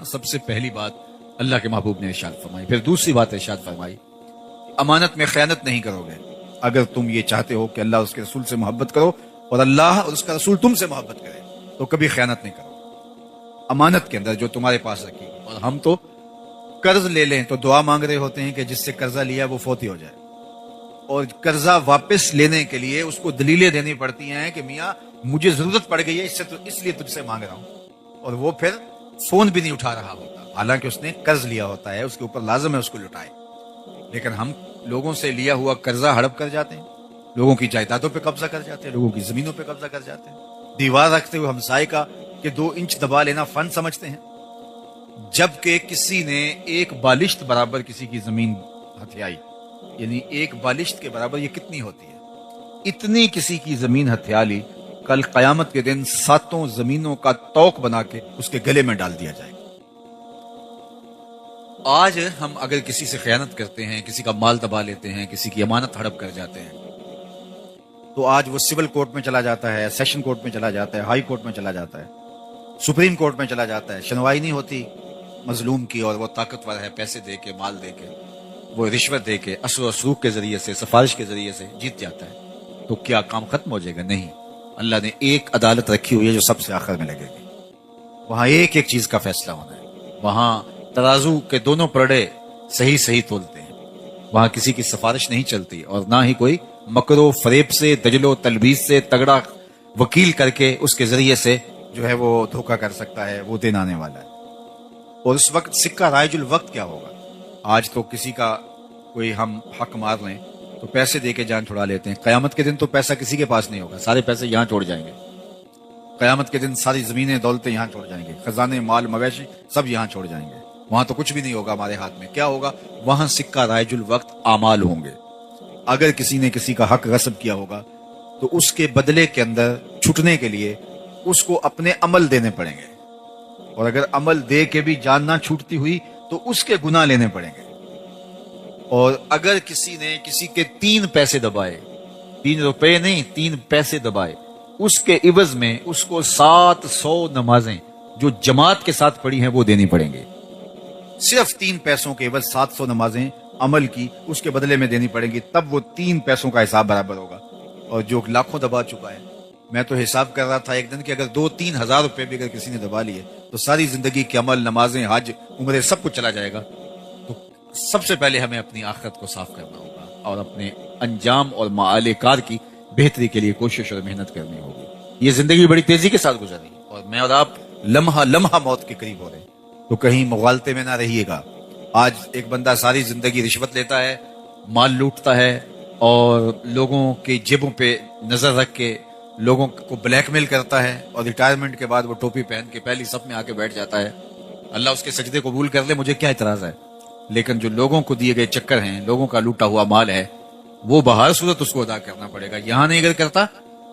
سب سے پہلی بات اللہ کے محبوب نے ارشاد فرمائی. پھر دوسری بات ارشاد فرمائی امانت میں خیانت نہیں کرو گے. اگر تم یہ چاہتے ہو کہ اللہ اس کے رسول سے محبت کرو اور اللہ اور اس کا رسول تم سے محبت کرے تو کبھی خیانت نہیں کرو امانت کے اندر جو تمہارے پاس رکھی. اور ہم تو قرض لے لیں تو دعا مانگ رہے ہوتے ہیں کہ جس سے قرضہ لیا وہ فوت ہی ہو جائے, اور قرضہ واپس لینے کے لیے اس کو دلیلیں دینی پڑتی ہیں کہ میاں مجھے ضرورت پڑ گئی ہے اس لیے تجھ سے مانگ رہا ہوں, اور وہ پھر فون بھی نہیں اٹھا رہا ہوتا حالانکہ اس نے قرض لیا ہوتا ہے, اس کے اوپر لازم ہے اس کو لٹائے. لیکن ہم لوگوں سے لیا ہوا قرضہ ہڑپ کر جاتے ہیں, لوگوں کی جائیدادوں پہ قبضہ کر جاتے ہیں, لوگوں کی زمینوں پہ قبضہ کر جاتے ہیں, دیوار رکھتے ہوئے ہمسائے کا کہ 2 انچ دبا لینا فن سمجھتے ہیں, جبکہ کسی نے ایک بالشت برابر کسی کی زمین ہتھیائی. یعنی ایک بالشت کے برابر یہ کتنی ہوتی ہے, اتنی کسی کی زمین ہتھیا لی, کل قیامت کے دن 7 زمینوں کا توق بنا کے اس کے گلے میں ڈال دیا جائے گا. آج ہم اگر کسی سے خیانت کرتے ہیں, کسی کا مال دبا لیتے ہیں, کسی کی امانت ہڑپ کر جاتے ہیں, تو آج وہ سول کورٹ میں چلا جاتا ہے, سیشن کورٹ میں چلا جاتا ہے, ہائی کورٹ میں چلا جاتا ہے, سپریم کورٹ میں چلا جاتا ہے, سنوائی نہیں ہوتی مظلوم کی, اور وہ طاقتور ہے, پیسے دے کے, مال دے کے, وہ رشوت دے کے, اثر و رسوخ کے ذریعے سے, سفارش کے ذریعے سے جیت جاتا ہے. تو کیا کام ختم ہو جائے گا؟ نہیں. اللہ نے ایک عدالت رکھی ہوئی ہے جو سب سے آخر میں لگے گی. وہاں ایک ایک چیز کا فیصلہ ہونا ہے. وہاں ترازو کے دونوں پرڑے صحیح صحیح تولتے ہیں. وہاں کسی کی سفارش نہیں چلتی, اور نہ ہی کوئی مکر و فریب سے, دجل و تلبیس سے تگڑا وکیل کر کے اس کے ذریعے سے جو ہے وہ دھوکہ کر سکتا ہے, وہ دن آنے والا ہے. اور اس وقت سکہ رائج الوقت کیا ہوگا. آج تو کسی کا کوئی ہم حق مار لیں تو پیسے دے کے جان چھڑا لیتے ہیں. قیامت کے دن تو پیسہ کسی کے پاس نہیں ہوگا, سارے پیسے یہاں چھوڑ جائیں گے. قیامت کے دن ساری زمینیں دولتیں یہاں چھوڑ جائیں گے, خزانے مال مویشی سب یہاں چھوڑ جائیں گے. وہاں تو کچھ بھی نہیں ہوگا ہمارے ہاتھ میں. کیا ہوگا وہاں؟ سکہ رائج الوقت اعمال ہوں گے. اگر کسی نے کسی کا حق غصب کیا ہوگا تو اس کے بدلے کے اندر چھٹنے کے لیے اس کو اپنے عمل دینے پڑیں گے, اور اگر عمل دے کے بھی جان نہ چھوٹتی ہوئی تو اس کے گناہ لینے پڑیں گے. اور اگر کسی نے کسی کے 3 پیسے دبائے, 3 روپے نہیں 3 پیسے دبائے, اس کے عوض میں اس کو 700 نمازیں جو جماعت کے ساتھ پڑھی ہیں وہ دینی پڑیں گے. صرف 3 پیسوں کے عوض 700 نمازیں عمل کی اس کے بدلے میں دینی پڑیں گی, تب وہ 3 پیسوں کا حساب برابر ہوگا. اور جو لاکھوں دبا چکا ہے, میں تو حساب کر رہا تھا ایک دن کہ اگر 2-3 ہزار روپے بھی اگر کسی نے دبا لیے تو ساری زندگی کے عمل, نمازیں, حج, عمرے سب کچھ چلا جائے گا. تو سب سے پہلے ہمیں اپنی آخرت کو صاف کرنا ہوگا اور اپنے انجام اور معال کار کی بہتری کے لیے کوشش اور محنت کرنی ہوگی. یہ زندگی بڑی تیزی کے ساتھ گزر رہی ہے, اور میں اور آپ لمحہ لمحہ موت کے قریب ہو رہے ہیں, تو کہیں مغالطے میں نہ رہیے گا. آج ایک بندہ ساری زندگی رشوت لیتا ہے, مال لوٹتا ہے, اور لوگوں کی جیبوں پہ نظر رکھ کے لوگوں کو بلیک میل کرتا ہے, اور ریٹائرمنٹ کے بعد وہ ٹوپی پہن کے پہلی صف میں آ کے بیٹھ جاتا ہے. اللہ اس کے سجدے قبول کر لے, مجھے کیا اعتراض ہے. لیکن جو لوگوں کو دیے گئے چکر ہیں, لوگوں کا لوٹا ہوا مال ہے, وہ بہر صورت اس کو ادا کرنا پڑے گا. یہاں نہیں اگر کرتا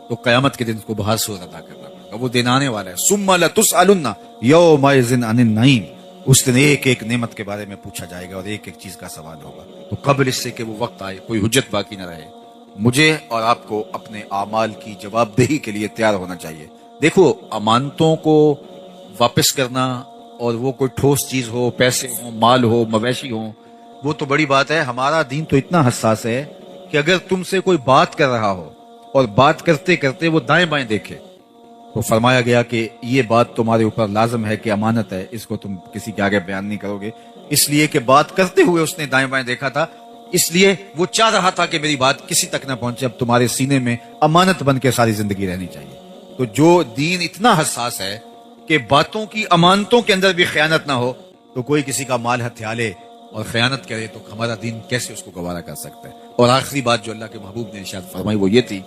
تو قیامت کے دن اس کو بہر صورت ادا کرنا پڑے گا. وہ دن آنے والا ہے, ثم لتسألن یومئذ عن النعیم. اس دن ایک ایک نعمت کے بارے میں پوچھا جائے گا اور ایک ایک چیز کا سوال ہوگا. تو قبل اس سے کہ وہ وقت آئے کوئی حجت باقی نہ رہے, مجھے اور آپ کو اپنے اعمال کی جواب دہی کے لیے تیار ہونا چاہیے. دیکھو, امانتوں کو واپس کرنا, اور وہ کوئی ٹھوس چیز ہو, پیسے ہوں, مال ہو, مویشی ہوں, وہ تو بڑی بات ہے. ہمارا دین تو اتنا حساس ہے کہ اگر تم سے کوئی بات کر رہا ہو اور بات کرتے کرتے وہ دائیں بائیں دیکھے تو فرمایا گیا کہ یہ بات تمہارے اوپر لازم ہے کہ امانت ہے, اس کو تم کسی کے آگے بیان نہیں کرو گے. اس لیے کہ بات کرتے ہوئے اس نے دائیں بائیں دیکھا تھا, اس لیے وہ چاہ رہا تھا کہ میری بات کسی تک نہ پہنچے. اب تمہارے سینے میں امانت بن کے ساری زندگی رہنی چاہیے. تو جو دین اتنا حساس ہے کہ باتوں کی, امانتوں کے اندر بھی خیانت نہ ہو, تو کوئی کسی کا مال ہتھیا لے اور خیانت کرے تو ہمارا دین کیسے اس کو گوارا کر سکتا ہے. اور آخری بات جو اللہ کے محبوب نے ارشاد فرمائی وہ یہ تھی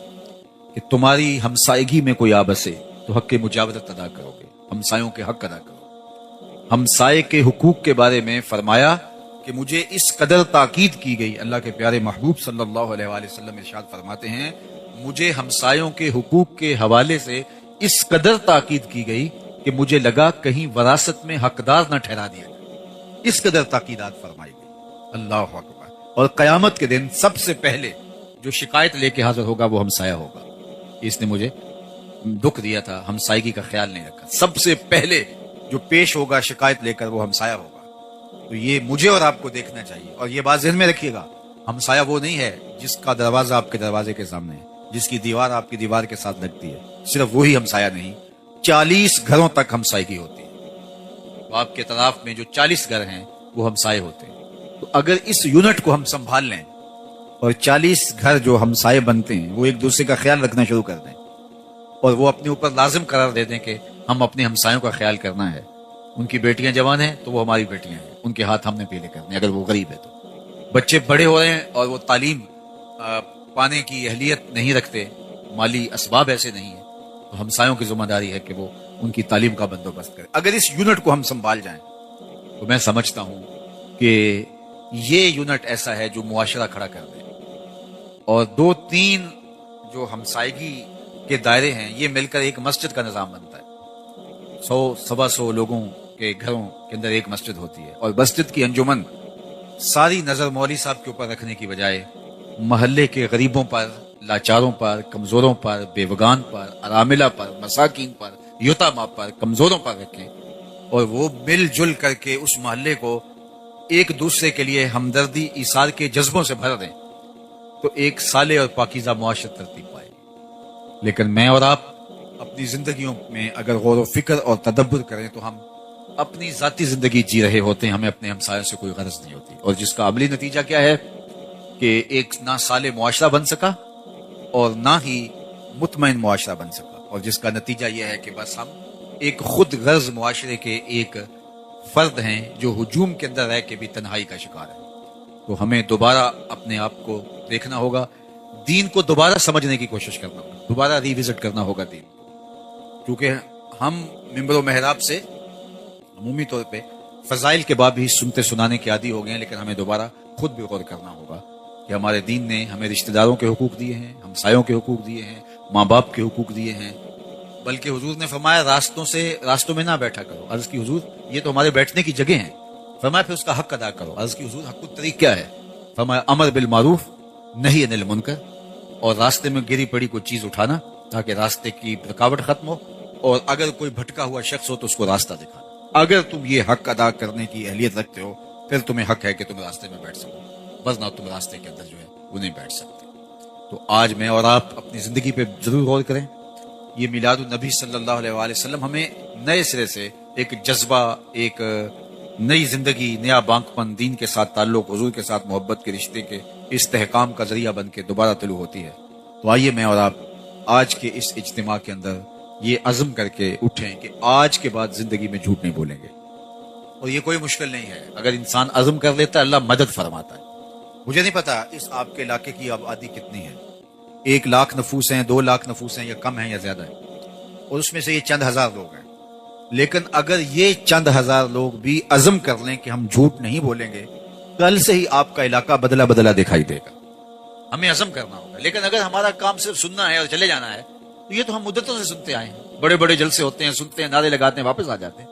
کہ تمہاری ہمسائیگی میں کوئی آبسے تو حق مجاورت ادا کرو گے, ہمسایوں کے حق ادا کرو. ہمسائے کے حقوق کے بارے میں فرمایا کہ مجھے اس قدر تاکید کی گئی. اللہ کے پیارے محبوب صلی اللہ علیہ وآلہ وسلم ارشاد فرماتے ہیں, مجھے ہمسایوں کے حقوق کے حوالے سے اس قدر تاکید کی گئی کہ مجھے لگا کہیں وراثت میں حقدار نہ ٹھہرا دیا جائے. اس قدر تاکیدات فرمائی گئی. اللہ اکبر. اور قیامت کے دن سب سے پہلے جو شکایت لے کے حاضر ہوگا وہ ہمسایہ ہوگا. اس نے مجھے دکھ دیا تھا, ہمسائیگی کا خیال نہیں رکھا. سب سے پہلے جو پیش ہوگا شکایت لے کر وہ ہمسایہ ہوگا۔ تو یہ مجھے اور آپ کو دیکھنا چاہیے، اور یہ بات ذہن میں رکھیے گا، ہمسایہ وہ نہیں ہے جس کا دروازہ آپ کے دروازے کے سامنے ہے، جس کی دیوار آپ کی دیوار کے ساتھ لگتی ہے، صرف وہی ہمسایہ نہیں، 40 گھروں تک ہمسائیگی ہوتی ہے۔ تو آپ کے طرف میں جو 40 گھر ہیں وہ ہمسائے ہوتے ہیں۔ تو اگر اس یونٹ کو ہم سنبھال لیں اور 40 گھر جو ہمسائے بنتے ہیں وہ ایک دوسرے کا خیال رکھنا شروع کر دیں، اور وہ اپنے اوپر لازم قرار دے دیں کہ ہم اپنے ہمسایوں کا خیال کرنا ہے، ان کی بیٹیاں جوان ہیں تو وہ ہماری بیٹیاں ہیں، ان کے ہاتھ ہم نے پیلے کرنے، اگر وہ غریب ہے تو بچے بڑے ہو رہے ہیں اور وہ تعلیم پانے کی اہلیت نہیں رکھتے، مالی اسباب ایسے نہیں ہیں، تو ہمسایوں کی ذمہ داری ہے کہ وہ ان کی تعلیم کا بندوبست کرے۔ اگر اس یونٹ کو ہم سنبھال جائیں تو میں سمجھتا ہوں کہ یہ یونٹ ایسا ہے جو معاشرہ کھڑا کر دے، اور 2-3 جو ہمسائیگی کے دائرے ہیں یہ مل کر ایک مسجد کا نظام بنتا ہے۔ 100-125 لوگوں کے گھروں کے اندر ایک مسجد ہوتی ہے، اور مسجد کی انجمن ساری نظر مولوی صاحب کے اوپر رکھنے کی بجائے محلے کے غریبوں پر، لاچاروں پر، کمزوروں پر، بیوگان پر، اراملہ پر، مساکین پر، یتامہ پر، کمزوروں پر رکھیں، اور وہ مل جل کر کے اس محلے کو ایک دوسرے کے لیے ہمدردی ایثار کے جذبوں سے بھر دیں، تو ایک صالح اور پاکیزہ معاشرت ترتیب پائے گی۔ لیکن میں اور آپ اپنی زندگیوں میں اگر غور و فکر اور تدبر کریں تو ہم اپنی ذاتی زندگی جی رہے ہوتے ہیں، ہمیں اپنے ہمسایوں سے کوئی غرض نہیں ہوتی، اور جس کا عملی نتیجہ کیا ہے کہ ایک نہ صالح معاشرہ بن سکا اور نہ ہی مطمئن معاشرہ بن سکا، اور جس کا نتیجہ یہ ہے کہ بس ہم ایک خود غرض معاشرے کے ایک فرد ہیں جو ہجوم کے اندر رہ کے بھی تنہائی کا شکار ہے۔ تو ہمیں دوبارہ اپنے آپ کو دیکھنا ہوگا، دین کو دوبارہ سمجھنے کی کوشش کرنا ہوگا، دوبارہ ریوزٹ کرنا ہوگا دین، کیونکہ ہم منبر و محراب سے عمومی طور پہ فضائل کے باب ہی سنتے سنانے کے عادی ہو گئے ہیں، لیکن ہمیں دوبارہ خود بھی غور کرنا ہوگا کہ ہمارے دین نے ہمیں رشتہ داروں کے حقوق دیے ہیں، ہمسایوں کے حقوق دیے ہیں، ماں باپ کے حقوق دیے ہیں، بلکہ حضور نے فرمایا راستوں میں نہ بیٹھا کرو۔ عرض کی حضور یہ تو ہمارے بیٹھنے کی جگہ ہیں، فرمایا پھر اس کا حق ادا کرو۔ عرض کی حضور حق الطریق کیا ہے؟ فرمایا امر بالمعروف نہی عن المنکر، اور راستے میں گری پڑی کوئی چیز اٹھانا تاکہ راستے کی رکاوٹ ختم ہو، اور اگر کوئی بھٹکا ہوا شخص ہو تو اس کو راستہ دکھانا۔ اگر تم یہ حق ادا کرنے کی اہلیت رکھتے ہو پھر تمہیں حق ہے کہ تم راستے میں بیٹھ سکو، ورنہ تم راستے کے اندر جو ہے وہ نہیں بیٹھ سکتے۔ تو آج میں اور آپ اپنی زندگی پہ ضرور غور کریں۔ یہ میلاد النبی صلی اللہ علیہ وآلہ وسلم ہمیں نئے سرے سے ایک جذبہ، ایک نئی زندگی، نیا بانک پن، دین کے ساتھ تعلق، حضور کے ساتھ محبت کے رشتے کے استحکام کا ذریعہ بن کے دوبارہ طلوع ہوتی ہے۔ تو آئیے میں اور آپ آج کے اس اجتماع کے اندر یہ عزم کر کے اٹھیں کہ آج کے بعد زندگی میں جھوٹ نہیں بولیں گے، اور یہ کوئی مشکل نہیں ہے، اگر انسان عزم کر لیتا ہے اللہ مدد فرماتا ہے۔ مجھے نہیں پتا اس آپ کے علاقے کی آبادی کتنی ہے، 1 لاکھ نفوس ہیں، 2 لاکھ نفوس ہیں، یا کم ہیں یا زیادہ ہیں، اور اس میں سے یہ چند ہزار لوگ ہیں، لیکن اگر یہ چند ہزار لوگ بھی عزم کر لیں کہ ہم جھوٹ نہیں بولیں گے، کل سے ہی آپ کا علاقہ بدلا بدلا دکھائی دے گا۔ ہمیں عزم کرنا ہوگا، لیکن اگر ہمارا کام صرف سننا ہے اور چلے جانا ہے تو یہ تو ہم مدتوں سے سنتے آئے ہیں، بڑے بڑے جلسے ہوتے ہیں، سنتے ہیں، نعرے لگاتے ہیں، واپس آ جاتے ہیں،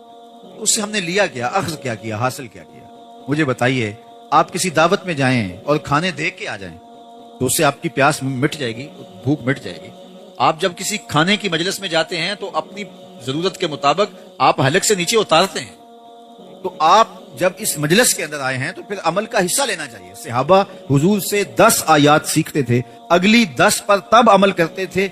تو اس سے ہم نے لیا کیا، اخذ کیا کیا، حاصل کیا کیا؟ مجھے بتائیے، آپ کسی دعوت میں جائیں اور کھانے دیکھ کے آ جائیں تو اس سے آپ کی پیاس مٹ جائے گی، بھوک مٹ جائے گی۔ آپ جب کسی کھانے کی مجلس میں جاتے ہیں تو اپنی ضرورت کے مطابق آپ حلق سے نیچے اتارتے ہیں، تو آپ جب اس مجلس کے اندر آئے ہیں تو پھر عمل کا حصہ لینا چاہیے۔ صحابہ حضور سے 10 آیات سیکھتے تھے، اگلی 10 پر تب عمل کرتے تھے،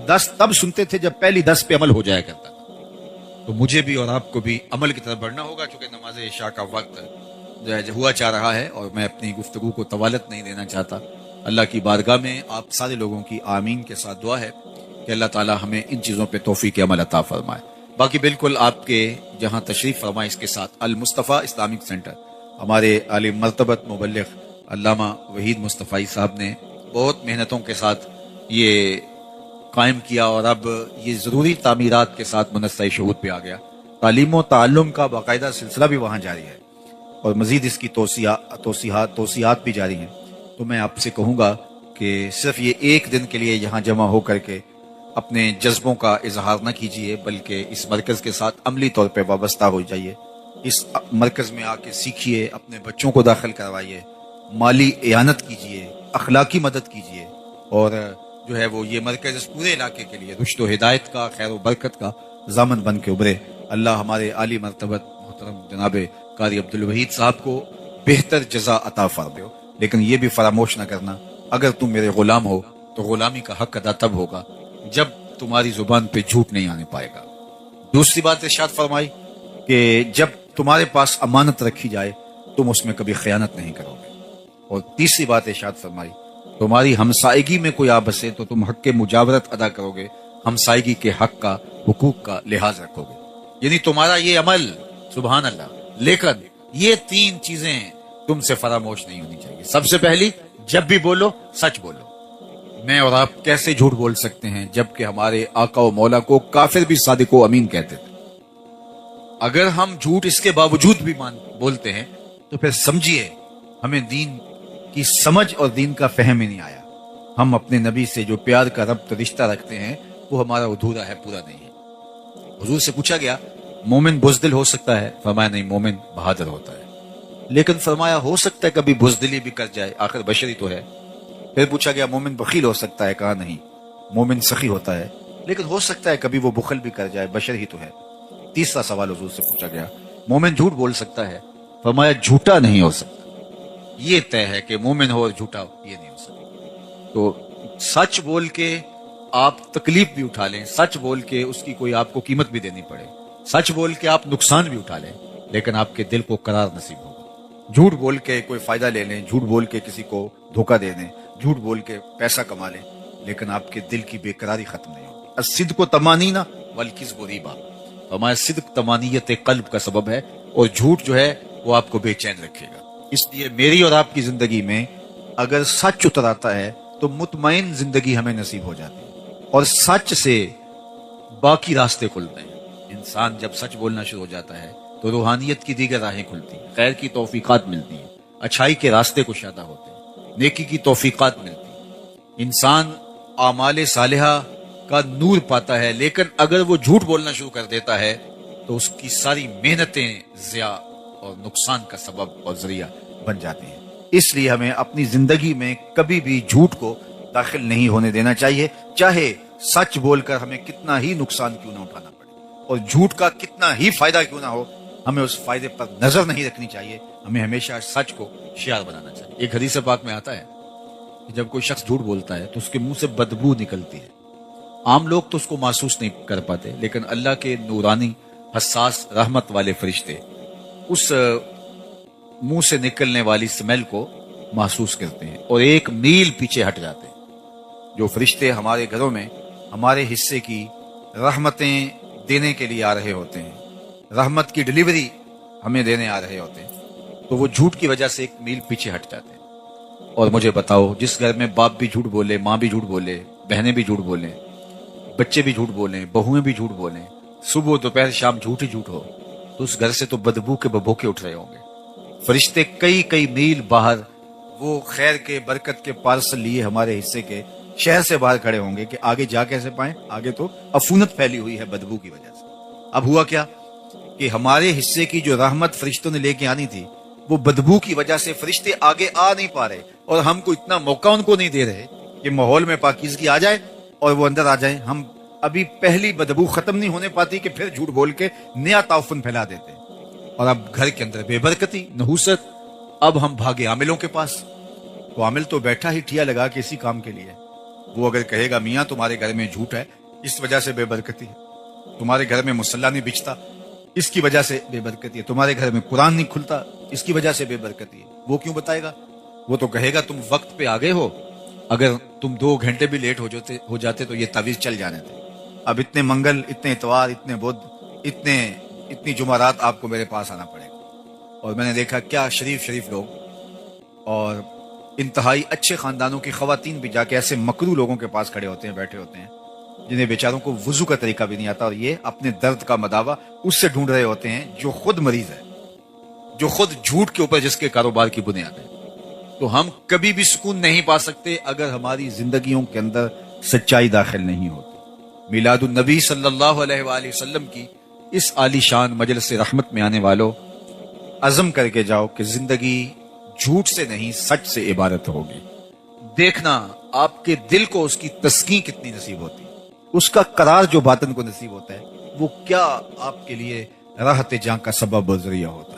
10 تب سنتے تھے جب پہلی 10 پہ عمل ہو جایا کرتا تھا۔ تو مجھے بھی اور آپ کو بھی عمل کی طرف بڑھنا ہوگا، چونکہ نماز عشاء کا وقت ہوا چاہ رہا ہے اور میں اپنی گفتگو کو طوالت نہیں دینا چاہتا۔ اللہ کی بارگاہ میں آپ سارے لوگوں کی آمین کے ساتھ دعا ہے کہ اللہ تعالی ہمیں ان چیزوں پہ توفیق عمل عطا فرمائے۔ باقی بالکل آپ کے جہاں تشریف فرمائے اس کے ساتھ المصطفیٰ اسلامک سینٹر، ہمارے عالم مرتبت مبلغ علامہ وحید مصطفی صاحب نے بہت محنتوں کے ساتھ یہ قائم کیا، اور اب یہ ضروری تعمیرات کے ساتھ منصہ شہود پہ آ گیا۔ تعلیم و تعلم کا باقاعدہ سلسلہ بھی وہاں جاری ہے، اور مزید اس کی توسیعات بھی جاری ہیں۔ تو میں آپ سے کہوں گا کہ صرف یہ ایک دن کے لیے یہاں جمع ہو کر کے اپنے جذبوں کا اظہار نہ کیجیے، بلکہ اس مرکز کے ساتھ عملی طور پہ وابستہ ہو جائیے۔ اس مرکز میں آ کے سیکھیے، اپنے بچوں کو داخل کروائیے، مالی اعانت کیجیے، اخلاقی مدد کیجیے، اور جو ہے وہ یہ مرکز اس پورے علاقے کے لیے رشد و ہدایت کا، خیر و برکت کا ضامن بن کے ابھرے۔ اللہ ہمارے عالی مرتبت محترم جناب قاری عبدالوحید صاحب کو بہتر جزا عطا فرمائے، لیکن یہ بھی فراموش نہ کرنا، اگر تم میرے غلام ہو تو غلامی کا حق ادا تب ہوگا جب تمہاری زبان پہ جھوٹ نہیں آنے پائے گا۔ دوسری بات ارشاد فرمائی کہ جب تمہارے پاس امانت رکھی جائے تم اس میں کبھی خیانت نہیں کرو گے۔ اور تیسری بات ارشاد فرمائی تمہاری ہمسائیگی میں کوئی آ بسے تو تم حق مجاورت ادا کرو گے، ہمسائیگی کے حق کا، حقوق کا لحاظ رکھو گے۔ یعنی تمہارا یہ عمل، سبحان اللہ، لیکن یہ تین چیزیں تم سے فراموش نہیں ہونی چاہیے۔ سب سے پہلی، جب بھی بولو سچ بولو۔ میں اور آپ کیسے جھوٹ بول سکتے ہیں جبکہ ہمارے آقا و مولا کو کافر بھی صادق و امین کہتے تھے؟ اگر ہم جھوٹ اس کے باوجود بھی بولتے ہیں تو پھر سمجھیے ہمیں دین کی سمجھ اور دین کا فہم ہی نہیں آیا۔ ہم اپنے نبی سے جو پیار کا ربط رشتہ رکھتے ہیں وہ ہمارا ادھورا ہے، پورا نہیں ہے۔ حضور سے پوچھا گیا مومن بزدل ہو سکتا ہے؟ فرمایا نہیں، مومن بہادر ہوتا ہے۔ لیکن فرمایا ہو سکتا ہے کبھی بزدلی بھی کر جائے، آخر بشری تو ہے۔ پھر پوچھا گیا مومن بخیل ہو سکتا ہے؟ کہا نہیں، مومن سخی ہوتا ہے، لیکن ہو سکتا ہے کبھی وہ بخل بھی کر جائے، بشر ہی تو ہے۔ تیسرا سوال حضور سے پوچھا گیا مومن جھوٹ بول سکتا ہے؟ فرمایا جھوٹا نہیں ہو سکتا۔ یہ طے ہے کہ مومن ہو اور جھوٹا ہو یہ نہیں ہو سکتا۔ تو سچ بول کے آپ تکلیف بھی اٹھا لیں، سچ بول کے اس کی کوئی آپ کو قیمت بھی دینی پڑے، سچ بول کے آپ نقصان بھی اٹھا لیں، لیکن آپ کے دل کو قرار نصیب ہوگا۔ جھوٹ بول کے کوئی فائدہ لے لیں، جھوٹ بول کے کسی کو دھوکہ دے دیں، جھوٹ بول کے پیسہ کما لیں، لیکن آپ کے دل کی بے قراری ختم نہیں ہوگی۔ الصدق طمانینہ والکذب ریبہ، ہمارا صدق طمانیت قلب کا سبب ہے، اور جھوٹ جو ہے وہ آپ کو بے چین رکھے گا۔ اس لیے میری اور آپ کی زندگی میں اگر سچ اتر آتا ہے تو مطمئن زندگی ہمیں نصیب ہو جاتی ہے، اور سچ سے باقی راستے کھلتے ہیں۔ انسان جب سچ بولنا شروع ہو جاتا ہے تو روحانیت کی دیگر راہیں کھلتی ہیں، خیر کی توفیقات ملتی ہیں، اچھائی کے راستے کشادہ ہوتے ہیں، نیکی کی توفیقات ملتی ہیں، انسان اعمال صالحہ کا نور پاتا ہے۔ لیکن اگر وہ جھوٹ بولنا شروع کر دیتا ہے تو اس کی ساری محنتیں ضیاء اور نقصان کا سبب اور ذریعہ بن جاتی ہیں۔ اس لیے ہمیں اپنی زندگی میں کبھی بھی جھوٹ کو داخل نہیں ہونے دینا چاہیے، چاہے سچ بول کر ہمیں کتنا ہی نقصان کیوں نہ اٹھانا پڑے، اور جھوٹ کا کتنا ہی فائدہ کیوں نہ ہو، ہمیں اس فائدے پر نظر نہیں رکھنی چاہیے، ہمیں ہمیشہ سچ کو شعار بنانا چاہیے۔ ایک حدیث پاک میں آتا ہے کہ جب کوئی شخص جھوٹ بولتا ہے تو اس کے منہ سے بدبو نکلتی ہے۔ عام لوگ تو اس کو محسوس نہیں کر پاتے، لیکن اللہ کے نورانی حساس رحمت والے فرشتے اس منہ سے نکلنے والی سمیل کو محسوس کرتے ہیں اور ایک میل پیچھے ہٹ جاتے ہیں۔ جو فرشتے ہمارے گھروں میں ہمارے حصے کی رحمتیں دینے کے لیے آ رہے ہوتے ہیں، رحمت کی ڈلیوری ہمیں دینے آ رہے ہوتے ہیں، تو وہ جھوٹ کی وجہ سے ایک میل پیچھے ہٹ جاتے ہیں۔ اور مجھے بتاؤ، جس گھر میں باپ بھی جھوٹ بولے، ماں بھی جھوٹ بولے، بہنیں بھی جھوٹ بولیں، بچے بھی جھوٹ بولیں، بہویں بھی جھوٹ بولیں، صبح دوپہر شام جھوٹ ہی جھوٹ ہو، تو اس گھر سے تو بدبو کے ببوکے اٹھ رہے ہوں گے۔ فرشتے کئی میل باہر وہ خیر کے برکت کے پارسل لیے ہمارے حصے کے شہر سے باہر کھڑے ہوں گے کہ آگے جا کیسے پائیں، آگے تو عفونت پھیلی ہوئی ہے بدبو کی وجہ سے۔ اب ہوا کیا کہ ہمارے حصے کی جو رحمت فرشتوں نے لے کے آنی تھی وہ بدبو کی وجہ سے فرشتے آگے آ نہیں پا رہے، اور ہم کو اتنا موقع ان کو نہیں دے رہے کہ ماحول میں پاکیزگی آ جائے اور وہ اندر آ جائیں۔ ہم ابھی پہلی بدبو ختم نہیں ہونے پاتی کہ پھر جھوٹ بول کے نیا تعفن پھیلا دیتے ہیں، اور اب گھر کے اندر بے برکتی، نحوست۔ اب ہم بھاگے عاملوں کے پاس، تو عامل تو بیٹھا ہی ٹھیا لگا کے اسی کام کے لیے، وہ اگر کہے گا میاں تمہارے گھر میں جھوٹ ہے اس وجہ سے بے برکتی ہے، تمہارے گھر میں مصلی نہیں بچتا اس کی وجہ سے بے برکتی ہے، تمہارے گھر میں قرآن نہیں کھلتا اس کی وجہ سے بے برکتی ہے، وہ کیوں بتائے گا؟ وہ تو کہے گا تم وقت پہ آگے ہو، اگر تم 2 گھنٹے بھی لیٹ ہو جاتے تو یہ تعویذ چل جانے تھے۔ اب اتنے منگل، اتنے اتوار، اتنے بدھ، اتنی جمعرات آپ کو میرے پاس آنا پڑے گا۔ اور میں نے دیکھا کیا شریف لوگ اور انتہائی اچھے خاندانوں کی خواتین بھی جا کے ایسے مکرو لوگوں کے پاس کھڑے ہوتے ہیں، بیٹھے ہوتے ہیں، جنہیں بیچاروں کو وضو کا طریقہ بھی نہیں آتا، اور یہ اپنے درد کا مداوا اس سے ڈھونڈ رہے ہوتے ہیں جو خود مریض ہے، جو خود جھوٹ کے اوپر جس کے کاروبار کی بنیاد ہے۔ تو ہم کبھی بھی سکون نہیں پا سکتے اگر ہماری زندگیوں کے اندر سچائی داخل نہیں ہوتی۔ میلاد النبی صلی اللہ علیہ وآلہ وسلم کی اس عالی شان مجلس رحمت میں آنے والوں، عزم کر کے جاؤ کہ زندگی جھوٹ سے نہیں سچ سے عبارت ہوگی۔ دیکھنا آپ کے دل کو اس کی تسکین کتنی نصیب ہوتی ہے، اس کا قرار جو باطن کو نصیب ہوتا ہے وہ کیا آپ کے لیے راحت جاں کا سبب و ذریعہ ہوتا ہے.